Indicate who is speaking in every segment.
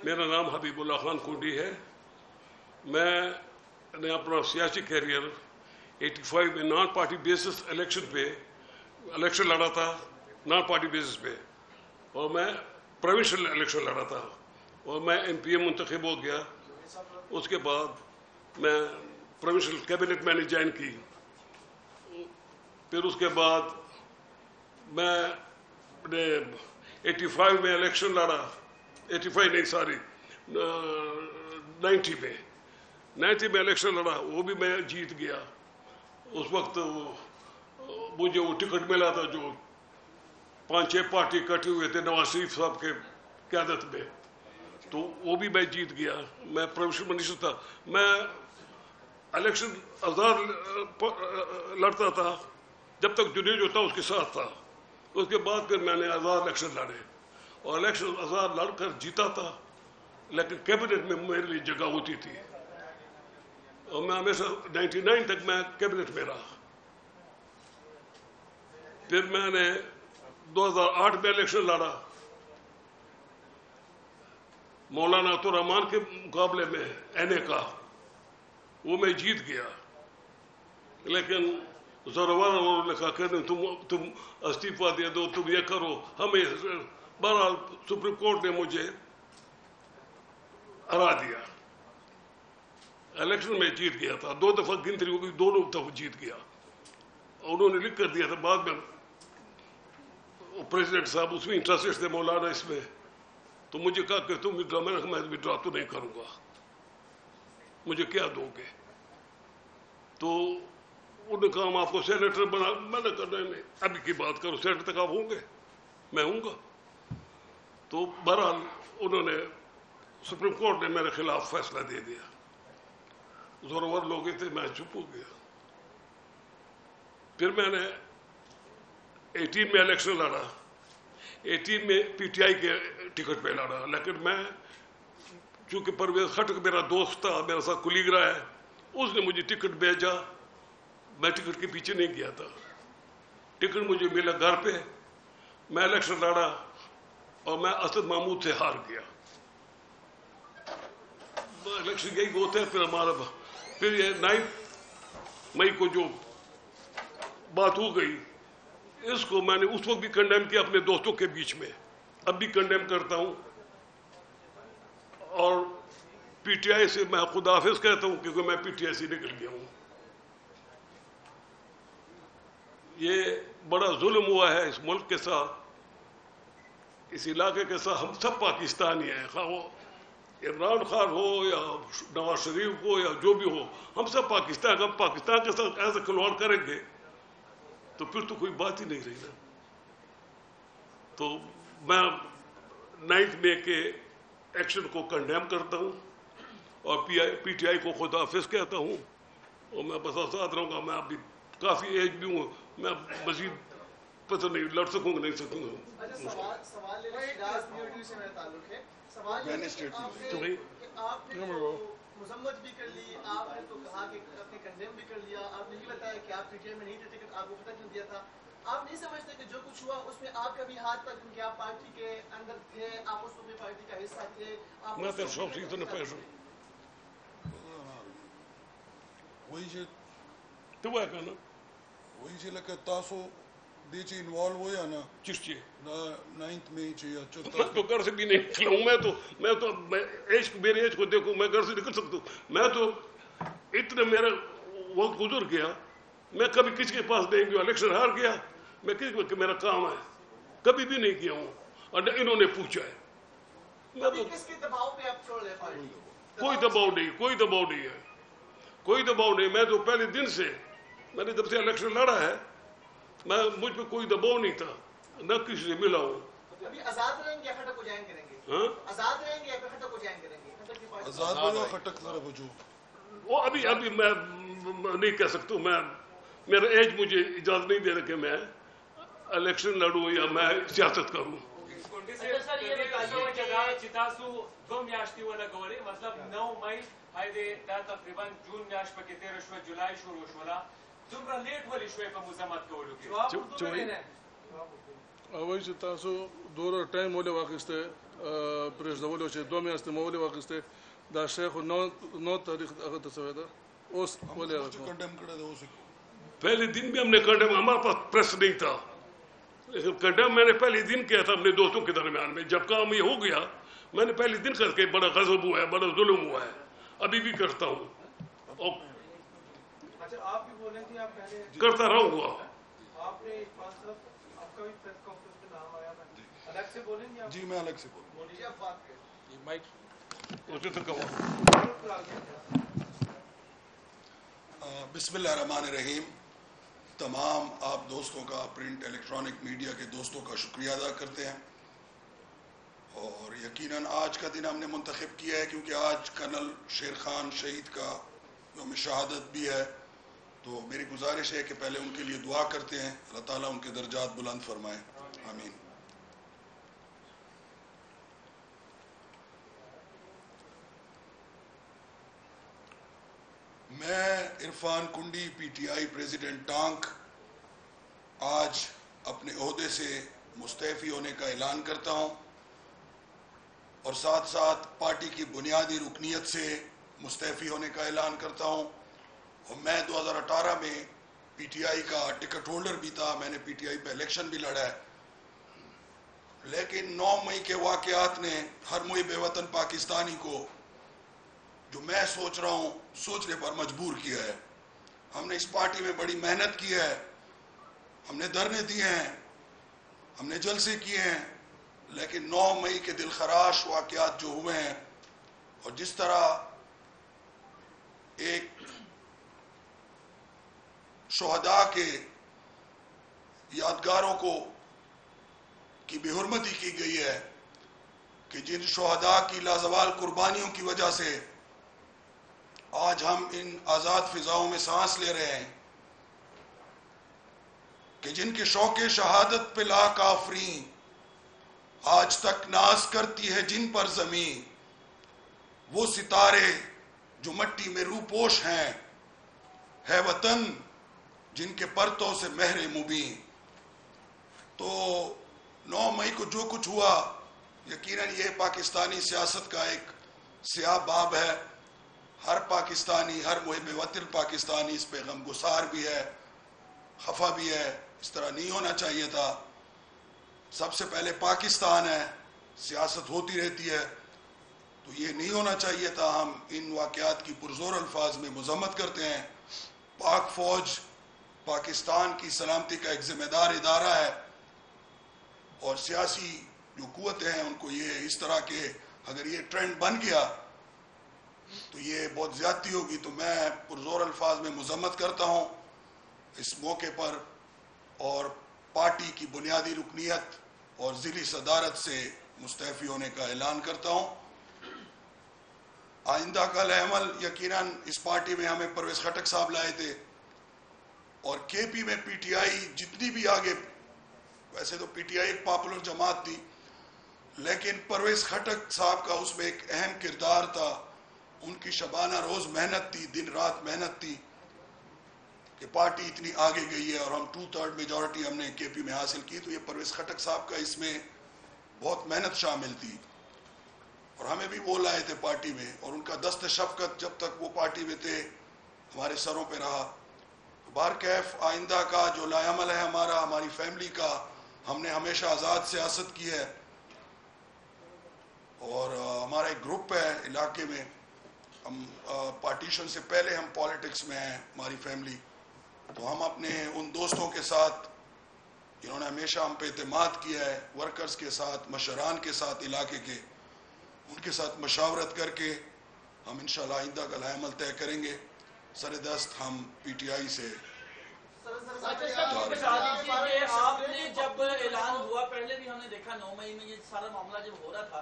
Speaker 1: میرا نام حبیب اللہ خان کنڈی ہے. میں نے اپنا سیاسی کیریئر 85 میں نان پارٹی بیسس الیکشن لڑا تھا, نان پارٹی بیسس پہ, اور میں پروونشل الیکشن لڑا تھا اور میں MPA منتخب ہو گیا. اس کے بعد میں پروونشل کیبنٹ میں نے جوائن کی. پھر اس کے بعد میں نے 85 میں الیکشن لڑا, 85 نہیں سوری 90 میں الیکشن لڑا, وہ بھی میں جیت گیا. اس وقت مجھے وہ ٹکٹ ملا تھا جو 5-6 پارٹی اکٹھے ہوئے تھے نواز شریف صاحب کے قیادت میں, تو وہ بھی میں جیت گیا. میں پروونشل منسٹر تھا. میں الیکشن آزاد لڑتا تھا جب تک جنید جو تھا اس کے ساتھ تھا. اس کے بعد پھر میں نے آزاد الیکشن لڑے اور الیکشن آزاد لڑ کر جیتا تھا, لیکن کیبنٹ میں میرے لیے جگہ ہوتی تھی اور میں ہمیشہ 99 تک میں کیبنٹ میں رہا. پھر میں نے 2008 میں الیکشن لڑا مولانا عطاءالرحمان کے مقابلے میں NA کا, وہ میں جیت گیا. لیکن زورور نے کہا کہ تم استعفیٰ دے دو, تم یہ کرو, ہمیں بہرحال سپریم کورٹ نے مجھے ہرا دیا. الیکشن میں جیت گیا تھا, 2 دفعہ گنتری ہو گئی, دونوں دفعہ جیت گیا. انہوں نے لکھ کر دیا تھا بعد میں, پریزیڈنٹ صاحب اس میں انٹرسٹڈ تھے مولانا اس میں, تو مجھے کہا کہ تم وڈرا, میں وڈرا تو نہیں کروں گا, مجھے کیا دو گے. تو انہوں نے کہا ہم آپ کو سینیٹر بنا. میں نے کہا نہیں ابھی کی بات کرو, سینیٹر تک آپ ہوں گے, میں ہوں گا. تو بہرحال انہوں نے سپریم کورٹ نے میرے خلاف فیصلہ دے دیا. زورور لوگ تھے, میں چپ ہو گیا. پھر میں نے 18 میں الیکشن لڑا. 18 میں PTI کے ٹکٹ پہ لڑا, لیکن میں چونکہ پرویز خٹک میرا دوست تھا, میرا ساتھ کلیگ رہا ہے, اس نے مجھے ٹکٹ بھیجا. میں ٹکٹ کے پیچھے نہیں گیا تھا, ٹکٹ مجھے ملا گھر پہ. میں الیکشن لڑا اور میں اسد محمود سے ہار گیا. الیکشن یہی ہوتا ہے. پھر ہمارا پھر یہ 9 مئی کو جو بات ہو گئی, اس کو میں نے اس وقت بھی کنڈیم کیا اپنے دوستوں کے بیچ میں, اب بھی کنڈیم کرتا ہوں. اور PTI سے میں خدا حافظ کہتا ہوں کیونکہ میں PTI سے نکل گیا ہوں. یہ بڑا ظلم ہوا ہے اس ملک کے ساتھ, اس علاقے کے ساتھ. ہم سب پاکستانی ہیں, خواہ وہ عمران خان ہو یا نواز شریف ہو یا جو بھی ہو, ہم سب پاکستان. ہم پاکستان کے ساتھ ایسے کھلواڑ کریں گے تو پھر تو کوئی بات ہی نہیں رہی نا. تو میں 9 مئی کے ایکشن کو کنڈیم کرتا ہوں اور PTI کو خدا حافظ کہتا ہوں, اور میں بس آزاد رہوں گا. میں ابھی کافی ایج بھی ہوں, میں مزید پتہ نہیں لڑ سکوں گا نہیں سکوں گا.
Speaker 2: سوال سے میرا تعلق ہے. سوال آپ نے مذمت بھی کر لی, آپ نے تو کہا کہ آپ نے کنڈیم بھی کر لیا, آپ نے یہ بتایا کہ آپ PTI میں نہیں تھے, ٹکٹ آپ کو پتہ کیوں دیا تھا. آپ نہیں سمجھتے کہ جو کچھ ہوا اس میں آپ کا بھی ہاتھ تھا, کیونکہ آپ پارٹی کے اندر تھے, آپ اس وقت پارٹی کا حصہ تھے.
Speaker 1: میں تو سب چیز تو نہ پیسوں تو وہ کہنا
Speaker 3: وہی سے لکه تاسو دې چې انوالو ویا نه
Speaker 1: چشتی
Speaker 3: دا 9 مئی چې یا
Speaker 1: میں تو گھر سے بھی نہیں نکلا ہوں. میں تو میرے ایج کو دیکھو, میں گھر سے نکل سکتا ہوں. میں تو اتنا میرا وقت گزر گیا, میں کبھی کسی کے پاس نہیں گیا. الیکشن ہار گیا, میں کسی کو میرا کام ہے کبھی بھی نہیں کیا ہوں, اور انہوں نے پوچھا ہے. میں تو
Speaker 2: کس کے دباؤ پہ آپ چھوڑ رہے پارٹی؟
Speaker 1: کوئی دباؤ نہیں, کوئی دباؤ نہیں ہے, کوئی دباؤ نہیں. میں تو پہلے دن سے, میں نے جب سے الیکشن لڑا ہے, مجھ پہ کوئی دباؤ نہیں تھا, نہ کسی سے ملا ہوں.
Speaker 2: ابھی آزاد رہیں گے یا خٹک ہو جائیں کریں گے؟
Speaker 1: ہاں
Speaker 2: آزاد رہیں گے یا خٹک ہو جائیں کریں گے؟
Speaker 3: آزاد بنا خٹک سره وجو
Speaker 1: وہ ابھی میں نہیں کہہ سکتا ہوں. میرا ایج مجھے اجازت نہیں دے رہا کہ میں الیکشن لڑوں یا میں سیاست کروں.
Speaker 4: مطلب 9 مئی هاي دا تقریبا جون میاشت پکې تیر شو, جولای شروع شوله, څومره لیټ ولې شوی په مذمت کولو کې؟
Speaker 3: اوی چې تاسو دوره ټایم ولې واخیسته پرېږدولو چې 2 میاشتې مو ولې واخیستې دا شیخ 9 تاریخ هغه ته شوی ده اوس ولې هغه کنډم کړی دی اوس
Speaker 1: پہلے دن بھی ہم نے کنڈم، ہمارے پاس پریس نہیں تھا لیکن کنڈم میں نے پہلے دن کیا تھا اپنے دوستوں کے درمیان میں. جب کام یہ ہو گیا میں نے پہلے دن کر کے بڑا غضب ہوا ہے، بڑا ظلم ہوا ہے، ابھی بھی کرتا ہوں اور
Speaker 2: اچھا آپ بھی بولیں کہ آپ پہلے
Speaker 1: کرتا رہوں گا.
Speaker 2: آپ نے اقبال صاحب آپ کا بھی پریس کانفرنس میں نام آیا تھا، الگ سے بولیں گے آپ؟
Speaker 3: جی میں الگ سے بولوں
Speaker 2: بولیے آپ بات کریں.
Speaker 1: اسے تو کہو.
Speaker 3: بسم اللہ الرحمن الرحیم. تمام آپ دوستوں کا، پرنٹ الیکٹرانک میڈیا کے دوستوں کا شکریہ ادا کرتے ہیں. اور یقیناً آج کا دن ہم نے منتخب کیا ہے کیونکہ آج کرنل شیر خان شہید کا یوم شہادت بھی ہے. تو میری گزارش ہے کہ پہلے ان کے لیے دعا کرتے ہیں، اللہ تعالیٰ ان کے درجات بلند فرمائے، آمین. میں عرفان کنڈی پی ٹی آئی پریزیڈنٹ ٹانک آج اپنے عہدے سے مستعفی ہونے کا اعلان کرتا ہوں اور ساتھ ساتھ پارٹی کی بنیادی رکنیت سے مستعفی ہونے کا اعلان کرتا ہوں. اور میں 2018 میں پی ٹی آئی کا ٹکٹ ہولڈر بھی تھا، میں نے پی ٹی آئی پہ الیکشن بھی لڑا ہے، لیکن 9 مئی کے واقعات نے ہر محب وطن پاکستانی کو جو میں سوچ رہا ہوں سوچنے پر مجبور کیا ہے. ہم نے اس پارٹی میں بڑی محنت کی ہے، ہم نے دھرنے دیے ہیں، ہم نے جلسے کیے ہیں، لیکن 9 مئی کے دلخراش واقعات جو ہوئے ہیں اور جس طرح ایک شہداء کے یادگاروں کو کی بے حرمتی کی گئی ہے کہ جن شہداء کی لازوال قربانیوں کی وجہ سے آج ہم ان آزاد فضاؤں میں سانس لے رہے ہیں، کہ جن کے شوق شہادت پہ لاکھ آفرین آج تک ناز کرتی ہے جن پر زمین، وہ ستارے جو مٹی میں روپوش ہیں، ہے وطن جن کے پرتوں سے مہر مبین. تو 9 مئی کو جو کچھ ہوا یقیناً یہ پاکستانی سیاست کا ایک سیاہ باب ہے. ہر پاکستانی، ہر محب وطن پاکستانی اس پہ غمگسار بھی ہے، خفا بھی ہے. اس طرح نہیں ہونا چاہیے تھا. سب سے پہلے پاکستان ہے، سیاست ہوتی رہتی ہے، تو یہ نہیں ہونا چاہیے تھا. ہم ان واقعات کی پرزور الفاظ میں مذمت کرتے ہیں. پاک فوج پاکستان کی سلامتی کا ایک ذمہ دار ادارہ ہے اور سیاسی جو قوتیں ہیں ان کو یہ اس طرح کے اگر یہ ٹرینڈ بن گیا تو یہ بہت زیادتی ہوگی. تو میں پرزور الفاظ میں مذمت کرتا ہوں اس موقع پر اور پارٹی کی بنیادی رکنیت اور ضلعی صدارت سے مستعفی ہونے کا اعلان کرتا ہوں. آئندہ کا عمل یقیناً اس پارٹی میں ہمیں پرویز خٹک صاحب لائے تھے اور کے پی میں پی ٹی آئی جتنی بھی آگے، ویسے تو پی ٹی آئی ایک پاپولر جماعت تھی لیکن پرویز خٹک صاحب کا اس میں ایک اہم کردار تھا. ان کی شبانہ روز محنت تھی، دن رات محنت تھی کہ پارٹی اتنی آگے گئی ہے اور ہم 2/3 میجورٹی ہم نے کے پی میں حاصل کی. تو یہ پرویز خٹک صاحب کا اس میں بہت محنت شامل تھی اور ہمیں بھی وہ لائے تھے پارٹی میں اور ان کا دست شفقت جب تک وہ پارٹی میں تھے ہمارے سروں پہ رہا. بہرکیف آئندہ کا جو لائے عمل ہے ہمارا، ہماری فیملی کا، ہم نے ہمیشہ آزاد سیاست کی ہے اور ہمارا ایک گروپ ہے علاقے میں، ہم پارٹیشن سے پہلے ہم پالیٹکس میں ہیں ہماری فیملی. تو ہم اپنے ان دوستوں کے ساتھ جنہوں نے ہمیشہ ہم پہ اعتماد کیا ہے، ورکرز کے ساتھ، مشران کے ساتھ علاقے کے، ان کے ساتھ مشاورت کر کے ہم انشاءاللہ آئندہ کا لائے عمل طے کریں گے. سر دست ہم پی ٹی آئی سے
Speaker 5: آپ نے جب اعلان ہوا، پہلے بھی ہم نے دیکھا 9 مئی میں یہ سارا معاملہ جب ہو رہا تھا،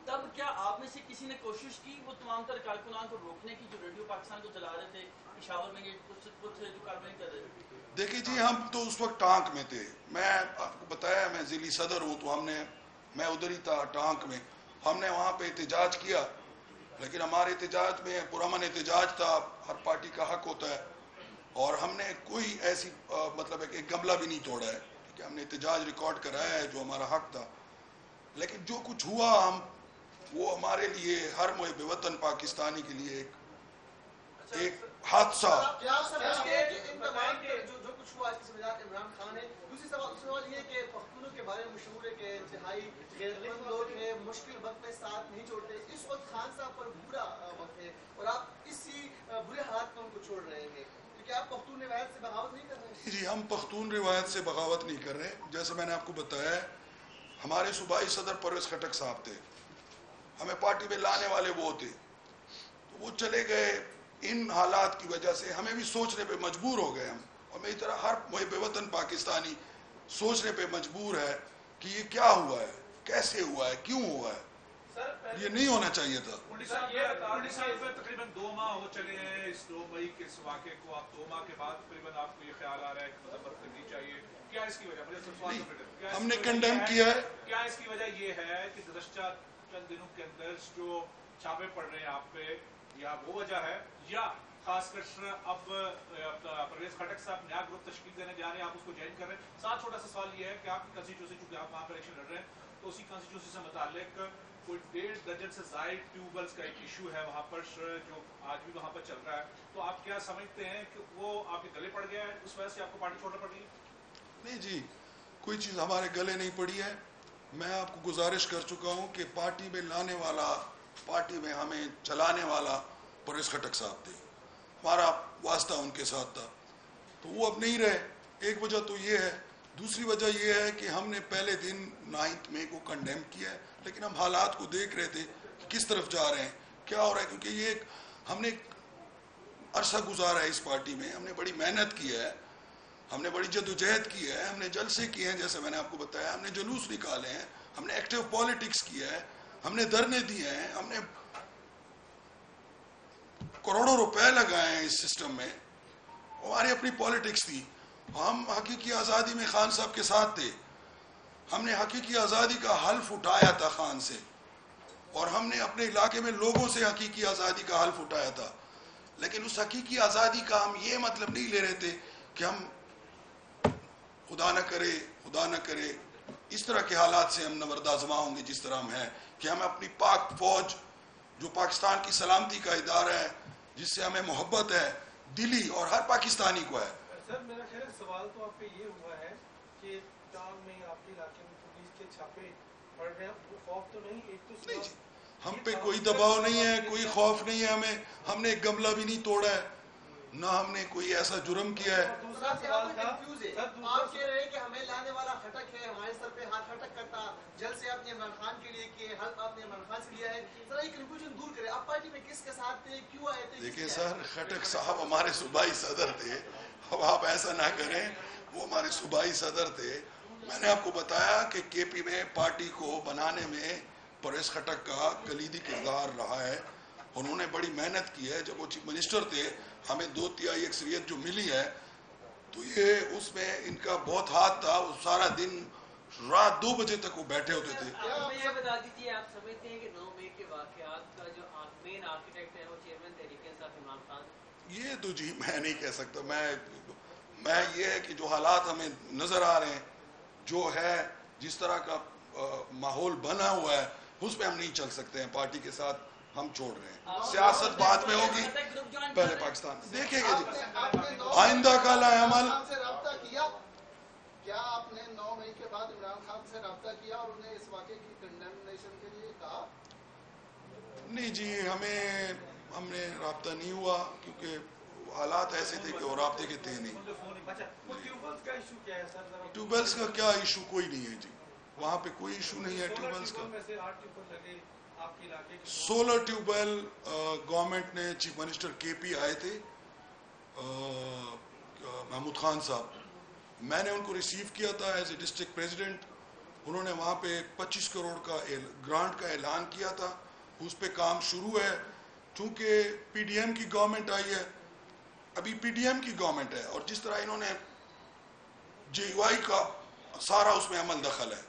Speaker 5: تب کیا آپ میں سے کسی نے کوشش کی وہ تمام تر کارکنان کو روکنے کی جو ریڈیو پاکستان کو چلا رہے تھے، پشاور میں یہ کچھ جو کارروائی کر رہے تھے؟
Speaker 3: دیکھیں جی، ہم تو اس وقت ٹانک میں تھے. میں آپ کو بتایا میں ضلعی صدر ہوں تو میں ادھر ہی تھا ٹانک میں. ہم نے وہاں پہ احتجاج کیا لیکن ہمارے احتجاج میں پرامن احتجاج تھا، ہر پارٹی کا حق ہوتا ہے اور ہم نے کوئی ایسی مطلب ایک گملہ بھی نہیں توڑا ہے کہ ہم نے احتجاج ریکارڈ کرایا ہے جو ہمارا حق تھا. لیکن جو کچھ ہوا ہم وہ ہمارے لیے ہر محب وطن پاکستانی کے لیے ایک حادثہ.
Speaker 2: کیا آپ سمجھتے ہیں کہ ان تمام جو کچھ ہوا اس کی ذمہ دار عمران خان ہے؟ دوسری سوال یہ کہ پختونوں کے بارے میں مشہور ہے کہ انتہائی غیرتمند لوگ ہیں، مشکل وقت میں ساتھ نہیں چھوڑتے. اس وقت خان صاحب پر برا وقت ہے اور آپ اسی برے حالات میں ان کو چھوڑ رہے ہیں، کیا آپ پختون روایت سے بغاوت نہیں کر رہے؟
Speaker 3: جی ہم پختون روایت سے بغاوت نہیں کر رہے. جیسے میں نے آپ کو بتایا ہمارے صوبائی صدر پرویز خٹک صاحب تھے، ہمیں پارٹی میں لانے والے وہ تھے، تو وہ چلے گئے. ان حالات کی وجہ سے ہمیں بھی سوچنے پہ مجبور ہو گئے ہم، اور میری طرح ہر محب وطن پاکستانی سوچنے پہ مجبور ہے کہ یہ کیا ہوا ہے، کیسے ہوا ہے، کیوں ہوا ہے. یہ نہیں ہونا چاہیے تھا.
Speaker 6: تقریباً 2 ماہ ہو چلے ہیں اس 2 مئی کے اس واقعے کو. آپ 2 ماہ کے بعد تقریباً آپ کو یہ خیال آ رہا ہے کہ مذمت کرنی چاہیے. کیا اس کی وجہ
Speaker 3: ہم نے کنڈیم کیا ہے.
Speaker 6: کیا اس کی وجہ یہ ہے کہ گزشتہ چند دنوں کے اندر جو چھاپے پڑ رہے ہیں آپ پہ، یا وہ وجہ ہے، یا خاص کر اب پرویز خٹک صاحب نیا گروپ تشکیل دینے جا رہے ہیں، آپ اس کو جوائن کر رہے ہیں؟ ساتھ چھوٹا سا سوال یہ ہے کہ آپ کی کنسٹیٹیوسی، چونکہ آپ وہاں پر الیکشن لڑ رہے ہیں، تو اسی کنسٹیٹیوسی سے متعلق کوئی 1.5 درجن سے زائد ٹیوب ویلز کا ایک ایشو ہے وہاں پر جو آج بھی وہاں پر چل رہا ہے. تو آپ کیا سمجھتے ہیں کہ وہ آپ کے گلے پڑ گیا ہے، اس وجہ سے آپ کو پارٹی چھوڑنا پڑ گئی؟
Speaker 3: نہیں جی، کوئی چیز ہمارے گلے نہیں پڑی ہے. میں آپ کو گزارش کر چکا ہوں کہ پارٹی میں لانے والا، پارٹی میں ہمیں چلانے والا پرویز خٹک صاحب تھے، ہمارا واسطہ ان کے ساتھ تھا، تو وہ اب نہیں رہے. ایک وجہ تو یہ ہے. دوسری وجہ یہ ہے کہ ہم نے پہلے دن 9 مئی کو کنڈیم کیا ہے، لیکن ہم حالات کو دیکھ رہے تھے کہ کس طرف جا رہے ہیں، کیا ہو رہا ہے. کیونکہ یہ ہم نے عرصہ گزارا ہے اس پارٹی میں، ہم نے بڑی محنت کی ہے، ہم نے بڑی جدوجہد کی ہے، ہم نے جلسے کیے ہیں، جیسے میں نے آپ کو بتایا، ہم نے جلوس نکالے ہیں، ہم نے ایکٹیو پالیٹکس کیا ہے، ہم نے دھرنے دیے ہیں، ہم نے کروڑوں روپے لگائے ہیں اس سسٹم میں. ہماری اپنی پالیٹکس تھی. ہم حقیقی آزادی میں خان صاحب کے ساتھ تھے. ہم نے حقیقی آزادی کا حلف اٹھایا تھا خان سے، اور ہم نے اپنے علاقے میں لوگوں سے حقیقی آزادی کا حلف اٹھایا تھا. لیکن اس حقیقی آزادی کا ہم یہ مطلب نہیں لے رہے تھے کہ ہم خدا نہ کرے اس طرح کے حالات سے ہم نبردآزما ہوں گے جس طرح ہم ہیں، کہ ہم اپنی پاک فوج جو پاکستان کی سلامتی کا ادارہ ہے، جس سے ہمیں محبت ہے دلی اور ہر پاکستانی کو ہے.
Speaker 2: سر میرا خیال سوال تو آپ پہ یہ ہوا ہے کہ ٹاؤن میں آپ کے علاقے میں پولیس کے چھاپے پڑ رہے ہیں، وہ خوف تو نہیں؟ ایک تو
Speaker 3: نہیں جی، ہم پہ کوئی دباؤ نہیں ہے، کوئی خوف نہیں ہے ہمیں. ہم نے ایک گملہ بھی نہیں توڑا ہے، نہ ہم نے کوئی ایسا جرم کیا ہے.
Speaker 2: دوسرا سوال تھا، آپ کہہ رہے ہیں کہ ہمیں لانے والا خٹک ہے، ہمارے سر پہ ہاتھ خٹک کرتا. جلد سے آپ نے عمران خان کے لیے کہ حلف آپ نے عمران خان سے لیا ہے، ذرا یہ کنفیوژن دور کریں. آپ پارٹی میں کس کے ساتھ تھے، کیوں آئے تھے؟
Speaker 3: دیکھیں سر، خٹک صاحب ہمارے صوبائی صدر تھے. اب آپ ایسا نہ کریں، وہ ہمارے صوبائی صدر تھے. میں نے آپ کو بتایا کہ کے پی میں پارٹی کو بنانے میں پرویز خٹک کا کلیدی کردار رہا ہے. انہوں نے بڑی محنت کی ہے. جب وہ چیف منسٹر تھے، ہمیں 2/3 اکثریت جو ملی ہے، تو یہ اس میں ان کا بہت ہاتھ تھا. وہ سارا دن رات 2 بجے تک وہ بیٹھے ہوتے تھے.
Speaker 7: یہ بتا دیجیے، آپ سمجھتے ہیں کہ 9 مئی کے واقعات کا جو مین آرکیٹیکٹ ہے وہ چیئرمین تحریک انصاف عمران خان؟
Speaker 3: یہ تو جی میں نہیں کہہ سکتا. میں یہ ہے کہ جو حالات ہمیں نظر آ رہے ہیں، جو ہے جس طرح کا ماحول بنا ہوا ہے، اس پہ ہم نہیں چل سکتے ہیں. پارٹی کے ساتھ ہم چھوڑ رہے ہیں. سیاست بعد میں ہوگی، پہلے پاکستان دیکھیں گے. جی آئندہ کا عمل.
Speaker 2: کیا آپ نے 9 مئی کے بعد عمران خان سے رابطہ کیا اور انہیں اس واقعے کی کنڈیمنیشن کے لیے کہا؟
Speaker 3: نہیں جی، ہم نے رابطہ نہیں ہوا، کیونکہ حالات ایسے تھے کہ وہ رابطے کے تھے نہیں. ٹیوب ویلز کا کیا ایشو؟ کوئی نہیں ہے جی، وہاں پہ کوئی ایشو نہیں ہے ٹیوب ویلز کا. 16 ٹیوب ویل گورنمنٹ نے، چیف منسٹر کے پی آئے تھے محمود خان صاحب، میں نے ان کو ریسیو کیا تھا ایز اے ڈسٹرکٹ پریزیڈنٹ. انہوں نے وہاں پہ 25 کروڑ کا گرانٹ کا اعلان کیا تھا. اس پہ کام شروع ہے. چونکہ پی ڈی ایم کی گورنمنٹ آئی ہے، ابھی پی ڈی ایم کی گورنمنٹ ہے، اور جس طرح انہوں نے جے یو آئی کا سارا اس میں عمل دخل ہے.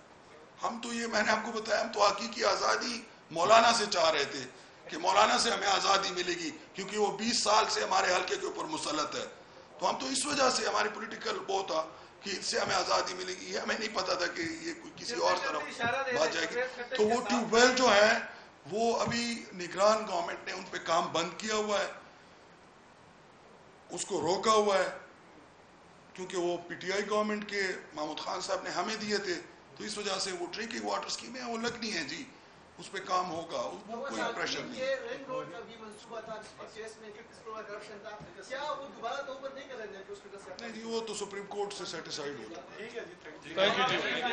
Speaker 3: ہم تو یہ، میں نے آپ کو بتایا، ہم تو حقیقی آزادی مولانا سے چاہ رہے تھے کہ مولانا سے ہمیں آزادی ملے گی، کیونکہ وہ 20 سال سے ہمارے حلقے کے اوپر مسلط ہے. تو ہم تو اس وجہ سے، ہماری پولیٹیکل وہ تھا کہ اس سے ہمیں آزادی ملے گی. یہ ہمیں نہیں پتا تھا کہ یہ کوئی کسی اور طرف بات جائے گی. تو وہ ٹیوب ویل جو ہے وہ ابھی نگران گورنمنٹ نے ان پہ کام بند کیا ہوا ہے, اس کو روکا ہوا ہے, کیونکہ وہ پی ٹی آئی گورنمنٹ کے محمود خان صاحب نے ہمیں دیے تھے, تو اس وجہ سے وہ ڈرنکنگ واٹر اسکیم ہے وہ لگنی ہے جی, اس پہ کام ہوگا, وہ کوئی پریشر نہیں.
Speaker 2: یہ رنگ روڈ کا بھی منصوبہ تھا جس پر کیس میں کرپشن تھا, کیا وہ دوبارہ تو اوپر نہیں کر رہے ہیں کہ اس کو
Speaker 3: نہیں جی, وہ تو سپریم کورٹ سے سیٹسفائیڈ ہوتا ہے.
Speaker 6: ٹھیک ہے جی,